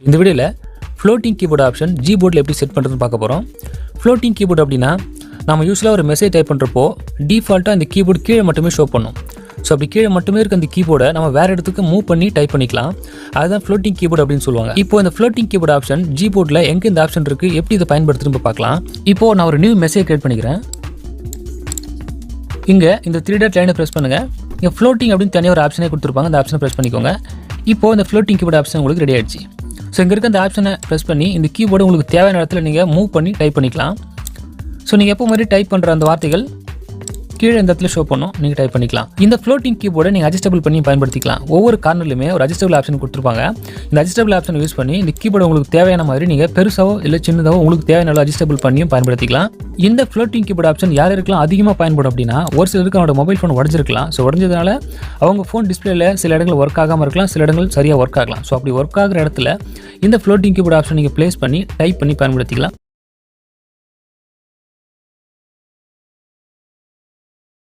இந்த வீடியோவில் floating keyboard option gboardல எப்படி செட் பண்ணுறதுன்னு பார்க்க போகிறோம். ஃப்ளோட்டிங் கீபோர்டு அப்படின்னா நம்ம யூஸ்வலாக ஒரு மெசேஜ் டைப் பண்ணுறப்போ டிஃபால்ட்டாக இந்த கீபோர்டு கீழே மட்டுமே ஷோ பண்ணும். ஸோ அப்படி கீழே மட்டுமே இருக்க அந்த கீபோர்டை நம்ம வேறு இடத்துக்கு மூவ் பண்ணி டைப் பண்ணிக்கலாம். அதுதான் ஃப்ளோட்டிங் கீபோர்டு அப்படின்னு சொல்லுவாங்க. இப்போ இந்த ஃப்ளோட்டிங் கீபோர்டு ஆப்ஷன் gboardல எங்கே இந்த ஆப்ஷன் இருக்குது, எப்படி இதை பயன்படுத்துன்னு பார்க்கலாம். இப்போது நான் ஒரு நியூ மெசேஜ் கிரியேட் பண்ணிக்கிறேன். இங்கே இந்த 3 டாட் லைனை ப்ரெஸ் பண்ணுங்கள். இங்கே ஃப்ளோட்டிங் அப்படின்னு தனியாக ஒரு ஆப்ஷனே கொடுத்துருப்பாங்க. அந்த ஆப்ஷனை ப்ரெஸ் பண்ணிக்கோங்க. இப்போது இந்த ஃப்ளோட்டிங் கீபோர்டு ஆப்ஷன் உங்களுக்கு ரெடி ஆயிடுச்சு. ஸோ இங்கே இருக்க அந்த ஆப்ஷனை ப்ரெஸ் பண்ணி இந்த கீபோர்டு உங்களுக்கு தேவையான இடத்துல நீங்கள் மூவ் பண்ணி டைப் பண்ணிக்கலாம். ஸோ நீங்கள் எப்போ மாதிரி டைப் பண்ணுற அந்த வார்த்தைகள் கீழே இந்த இடத்துல ஷோ பண்ணும், நீங்கள் டைப் பண்ணிக்கலாம். இந்த ஃப்ளோட்டிங் கீபோர்டை நீங்கள் அட்ஜஸ்டபிள் பண்ணி பயன்படுத்திக்கலாம். ஒவ்வொரு கார்னர்லையுமே ஒரு அட்ஜஸ்டபிள் ஆப்ஷன் கொடுத்துருப்பாங்க. இந்த அட்ஜஸ்டபிள் ஆப்ஷன் யூஸ் பண்ணி இந்த கீபோர்டு உங்களுக்கு தேவையான மாதிரி நீங்கள் பெருசாவோ இல்லை சின்னதாவோ உங்களுக்கு தேவையான அட்ஜஸ்டபிள் பண்ணியும் பயன்படுத்திக்கலாம். இந்த ஃப்ளோட்டிங் கீபோர்டு ஆப்ஷன் யாருக்கெல்லாம் அதிகமாக பயன்படும் அப்படின்னா, ஒரு சிலருக்கு அவனோட மொபைல் ஃபோன் உடஞ்சிருக்கலாம். ஸோ உடஞ்சதுனால அவங்க ஃபோன் டிஸ்பிளேல சில இடங்கள் ஒர்க் ஆகாமல் இருக்கலாம், சில இடங்கள் சரியாக ஒர்க் ஆகலாம். ஸோ அப்படி ஒர்க் ஆகிற இடத்துல இந்த ஃப்ளோட்டிங் கீபோர்டு ஆப்ஷன் நீங்கள் ப்ளேஸ் பண்ணி டைப் பண்ணி பயன்படுத்திக்கலாம்.